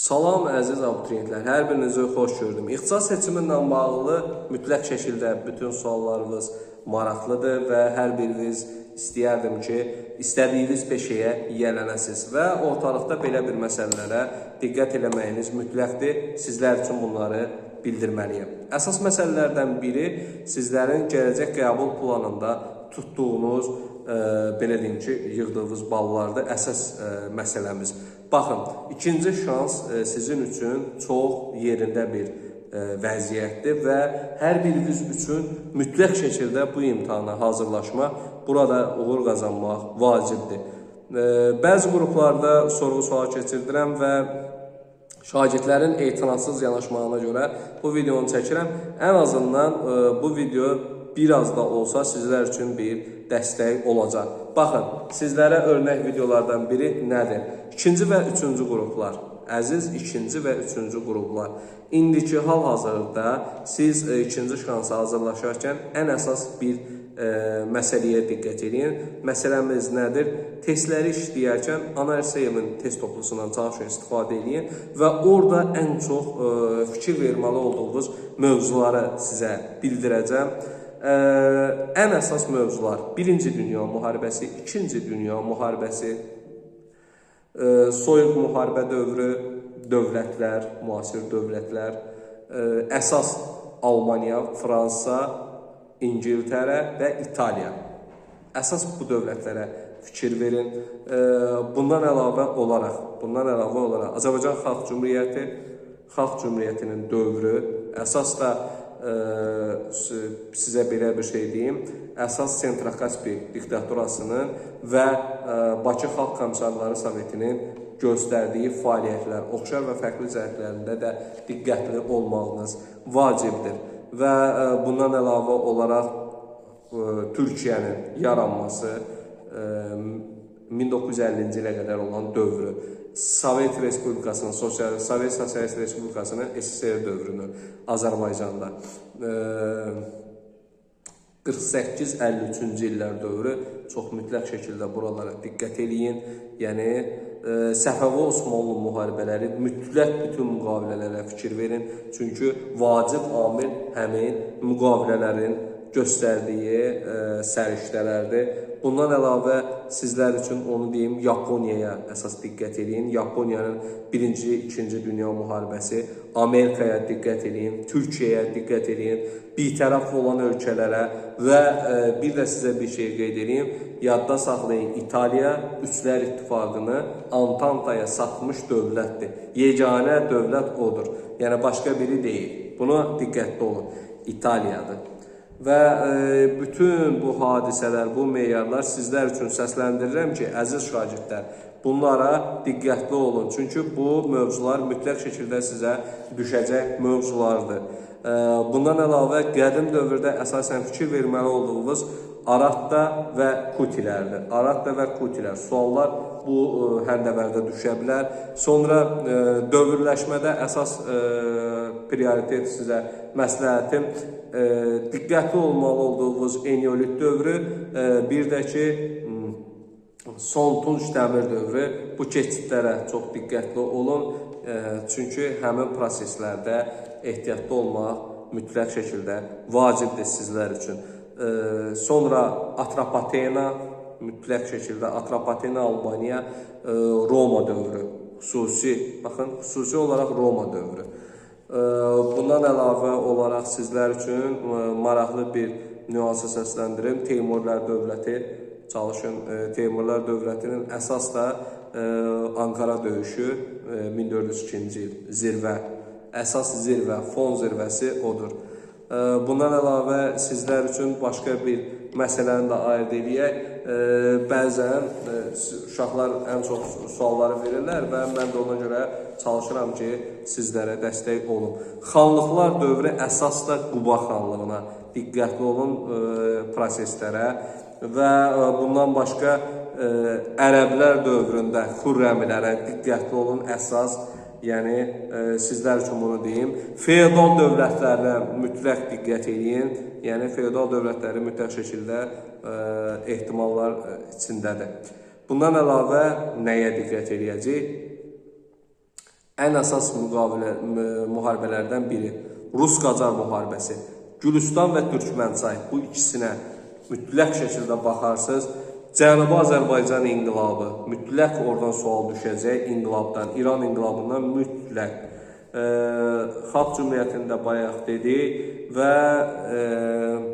Salam əziz abituriyentlər, hər birinizi xoş gördüm. İxtisas seçiminlə bağlı mütləq şəkildə bütün suallarınız maraqlıdır və hər biriniz istəyərdim ki, istədiyiniz peşəyə yiyələnəsiniz və ortalıqda belə bir məsələlərə diqqət eləməyiniz mütləqdir. Sizlər üçün bunları bildirməliyim. Əsas məsələlərdən biri sizlərin gələcək qəbul planında tutduğunuz, belə deyim ki, yığdığınız ballardır, əsas məsələmiz. Baxın, ikinci şans sizin üçün çox yerində bir vəziyyətdir və hər biriniz üçün mütləq şəkildə bu imtahana hazırlaşmaq, burada uğur qazanmaq vacibdir. Bəzi qruplarda sorğu-sual keçirdirəm və şagirdlərin etinasız yanaşmağına görə bu videonu çəkirəm. Ən azından bu video biraz da olsa sizlər üçün bir dəstək olacaq. Baxın, sizlərə örnək videolardan biri nədir? İkinci və üçüncü qruplar. Əziz ikinci və üçüncü qruplar. İndiki hal-hazırda siz ikinci şansa hazırlaşarkən ən əsas bir məsələyə diqqət edin. Məsələmiz nədir? Testləri işləyərkən Ana-Ərsəyevin test toplusundan çalışın, istifadə edin və orada ən çox fikir verməli olduğunuz mövzuları sizə bildirəcəm. Ən əsas mövzular: Birinci Dünya müharibəsi, İkinci Dünya müharibəsi, soyuq müharibə dövrü, dövlətlər, müasir dövlətlər, əsas Almaniya, Fransa, İngiltərə və İtaliya. Əsas bu dövlətlərə fikir verin. Bundan əlavə olaraq Azərbaycan Xalq Cümhuriyyətinin dövrü, əsas da sizə belə bir şey deyim, əsas Sentrakaspi diktaturasının və Bakı Xalq Komissarları Sovetinin göstərdiyi fəaliyyətlər, oxşar və fərqli cəhətlərində də diqqətli olmağınız vacibdir. Və bundan əlavə olaraq Türkiyənin yaranması, 1950-ci ilə qədər olan dövrü, Sovet Respublikasının, Sovet Sosialist Respublikasının SSR dövrünü Azərbaycanda, 48-53-cü illər dövrü çox mütləq şəkildə buralara diqqət eləyin. Yəni, Səfəvi Osmanlı müharibələri, mütləq bütün müqavilələrə fikir verin. Çünki vacib amil həmin müqavilələrin göstərdiyi səriştələrdir. Bundan əlavə sizlər üçün onu deyim, Yaponiyaya əsas diqqət edin. Yaponiyanın birinci, ikinci dünya müharibəsi, Amerikaya diqqət edin, Türkiyəyə diqqət edin, bitərəf olan ölkələrə və bir də sizə bir şey qeyd edeyim. Yadda saxlayın, İtaliya Üçlər İttifaqını Antantaya satmış dövlətdir. Yeganə dövlət odur. Yəni, başqa biri deyil. Buna diqqətli olun. İtaliyadır. Və bütün bu hadisələr, bu meyarlar sizlər üçün səsləndirirəm ki, əziz şagirdlər, bunlara diqqətli olun. Çünki bu mövzular mütləq şəkildə sizə düşəcək mövzulardır. Bundan əlavə, qədim dövrdə əsasən fikir verməli olduğunuz Aratda və Kutilərdir. Aratda və Kutilər. Suallar bu həndəvərdə düşə bilər. Sonra dövrləşmədə əsas prioritet sizə məsləhətim diqqətli olmalı olduğunuz Eneolit dövrü, bir də ki, Son Tunc dəmir dövrü. Bu keçidlərə çox diqqətli olun. Çünki həmin proseslərdə ehtiyatlı olmaq mütləq şəkildə vacibdir sizlər üçün. Sonra Atropatena, mütləq şəkildə Atropatena, Albaniya, Roma dövrü. Xüsusi olaraq Roma dövrü. Bundan əlavə olaraq sizlər üçün maraqlı bir nüansı səsləndirim. Teymurlər dövləti, çalışın. Teymurlər dövlətinin əsas da Ankara döyüşü 1402-ci il, zirvə. Əsas zirvə, fon zirvəsi odur. Bundan əlavə sizlər üçün başqa bir məsələni də ayırd edək. Bəzən uşaqlar ən çox sualları verirlər və mən də ona görə çalışıram ki, sizlərə dəstək olun. Xanlıqlar dövrü əsas da Quba xanlığına diqqətli olun proseslərə və bundan başqa Ərəblər dövründə Xürrəmilərə diqqətli olun əsas. Yəni, sizlər üçün bunu deyim. Feodal dövlətlərlə mütləq diqqət edin. Yəni, feodal dövlətləri mütləq şəkildə ehtimallar içindədir. Bundan əlavə nəyə diqqət edəcək? ən əsas müharibələrdən biri Rus-Qacar müharibəsi. Gülüstan və Türkmənçay bu ikisinə mütləq şəkildə baxarsınız. Cənubi Azərbaycan inqilabı, mütləq oradan sual düşəcək inqilabdan, İran inqilabından mütləq. Xalq Cümhuriyyətində bayaq dedik və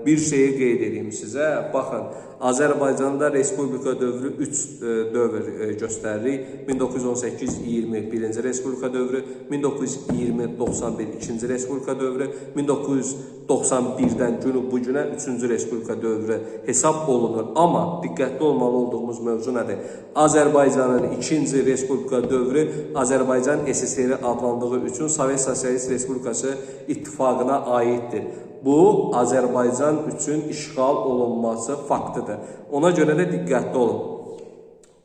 bir şeyi qeyd edeyim sizə. Baxın, Azərbaycanda Respublika dövrü 3 dövr göstəririk. 1918-20 birinci Respublika dövrü, 1920-91 ikinci Respublika dövrü, 1991-dən günü bu günə 3-cü Respublika dövrü hesab olunur. Amma diqqətli olmalı olduğumuz mövzu nədir? Azərbaycanın ikinci Respublika dövrü Azərbaycan SSR adlandığı üçün Sovet Sosialist Respublikası ittifaqına aiddir. Bu, Azərbaycan üçün işğal olunması faktıdır. Ona görə də diqqətli olun.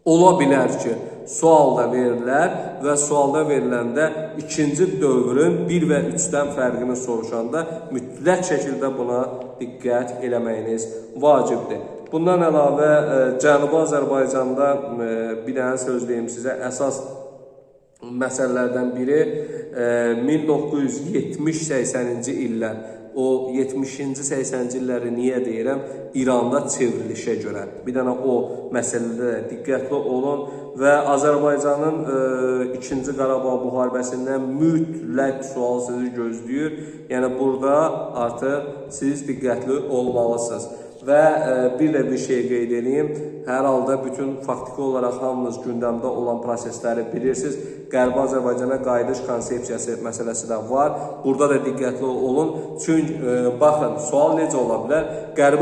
Ola bilər ki, sualda verilər və sualda veriləndə ikinci dövrün 1 və 3-dən fərqini soruşanda mütləq şəkildə buna diqqət eləməyiniz vacibdir. Bundan əlavə, Cənubi Azərbaycanda bir dənə söz deyim sizə, əsas məsələlərdən biri 1970-80-ci illər. O 70-ci 80-ci illəri niyə deyirəm? İranda çevrilişə görə. Bir dənə o məsələdə diqqətli olun və Azərbaycanın 2-ci Qarabağ müharibəsindən mütləq sual sizi gözləyir. Yəni burada artıq siz diqqətli olmalısınız. Və bir də bir şey qeyd edeyim. Hər halda bütün faktiki olaraq hamınız gündəmdə olan prosesləri bilirsiniz. Qərbi Azərbaycana qayıdış konsepsiyası məsələsi də var. Burada da diqqətli olun. Çünki baxın, sual necə ola bilər? Qərbi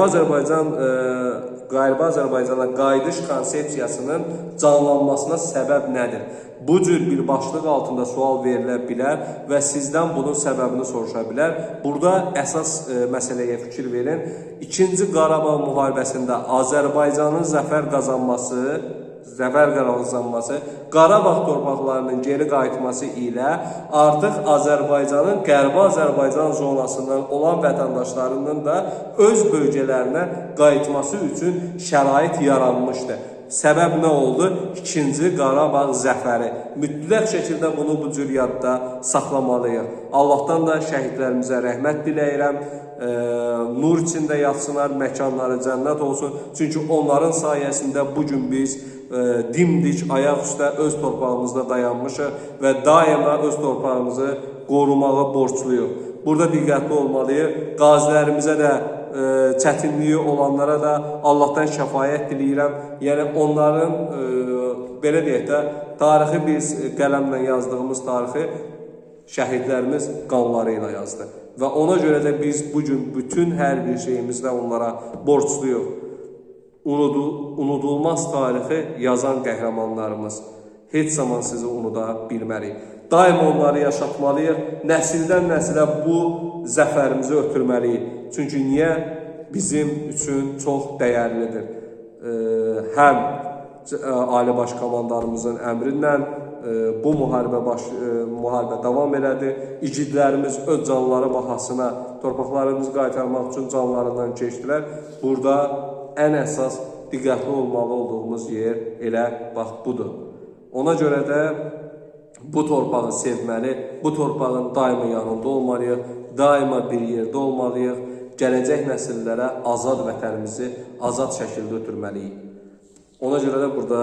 Azərbaycana qayıdış konsepsiyasının canlanmasına səbəb nədir? Bu cür bir başlıq altında sual verilə bilər və sizdən bunun səbəbini soruşa bilər. Burada əsas məsələyə fikir verin. 2-ci Qarabağ müharibəsində Azərbaycanın zəfər qazanması, Qarabağ torpaqlarının geri qayıtması ilə artıq Azərbaycanın Qərbi Azərbaycan zonasından olan vətəndaşlarının da öz bölgələrinə qayıtması üçün şərait yaranmışdı. Səbəb nə oldu? 2-ci Qarabağ zəfəri. Mütləq şəkildə bunu bu cür yadda saxlamalıyıq. Allahdan da şəhidlərimizə rəhmət diləyirəm. Nur içində yatsınlar, məkanları cənnət olsun. Çünki onların sayəsində bugün biz dimdik ayaq üstə öz torpağımızda dayanmışıq və daima öz torpağımızı qorumağa borcluyuq. Burada diqqətli olmalıyıq. Qazilərimizə də, çətinliyi olanlara da Allahdan şəfayət diləyirəm. Yəni onların, belə deyək də, tarixi biz qələmlə yazdığımız tarixi şəhidlərimiz qanları ilə yazdı. Və ona görə də biz bugün bütün hər bir şeyimizlə onlara borcluyuq. Unudulmaz tarixi yazan qəhrəmanlarımız heç zaman sizi unuda bilmərik. Daim onları yaşatmalıyıq, nəsildən nəsilə bu zəfərimizi ötürməliyik. Çünki niyə? Bizim üçün çox dəyərlidir. Həm Ali Baş Komandanımızın əmrinlə bu müharibə davam elədi. İgidlərimiz öz canları bahasına torpaqlarımızı qaytarmaq üçün canlarından keçdilər. Burada ən əsas diqqətli olmalı olduğumuz yer elə bax budur. Ona görə də bu torpağı sevməli, bu torpağın daima yanında olmalıyıq, daima bir yerdə olmalıyıq. Gələcək nəsillərə azad vətənimizi azad şəkildə ötürməliyik. Ona görə də burada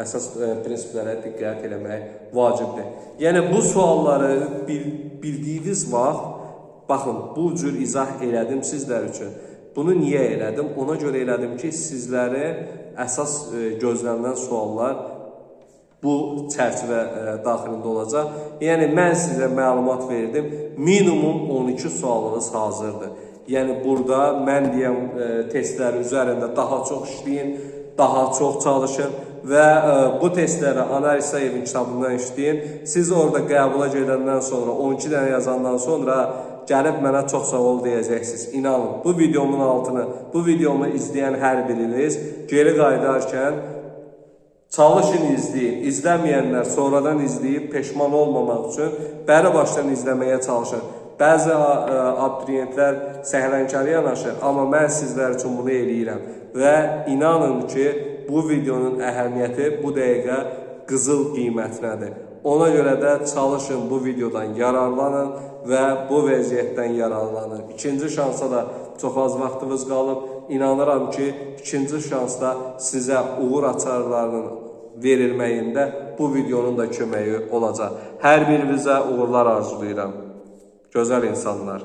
əsas prinsiplərə diqqət eləmək vacibdir. Yəni bu sualları bildiyiniz vaxt, baxın, bu cür izah elədim sizlər üçün. Bunu niyə elədim? Ona görə elədim ki, sizləri əsas gözlənilən suallar bu çərçivə daxilində olacaq. Yəni, mən sizə məlumat verdim, minimum 12 sualınız hazırdır. Yəni, burada mən deyəm testlər üzərində daha çox işləyin, daha çox çalışın və bu testləri Anar İsayevin kitabından işləyin. Siz orada qəbula gedəndən sonra, 12 dənə yazandan sonra gəlib mənə çox sağ ol deyəcəksiniz. İnanın, bu videomun altını, bu videomu izləyən hər biriniz geri qayıdarkən çalışın izləyin. İzləməyənlər sonradan izləyib peşman olmamaq üçün bəri başdan izləməyə çalışın. Bəzi abituriyentlər səhlənkarı yanaşır, amma mən sizlər üçün bunu eləyirəm. Və inanın ki, bu videonun əhəmiyyəti bu dəqiqə qızıl qiymətindədir. Ona görə də çalışın bu videodan yararlanın və bu vəziyyətdən yararlanın. İkinci şansa da çox az vaxtınız qalıb. İnanıram ki, ikinci şansda sizə uğur açarlarının verilməyində bu videonun da köməyi olacaq. Hər birinizə uğurlar arzulayıram. Gözəl insanlar.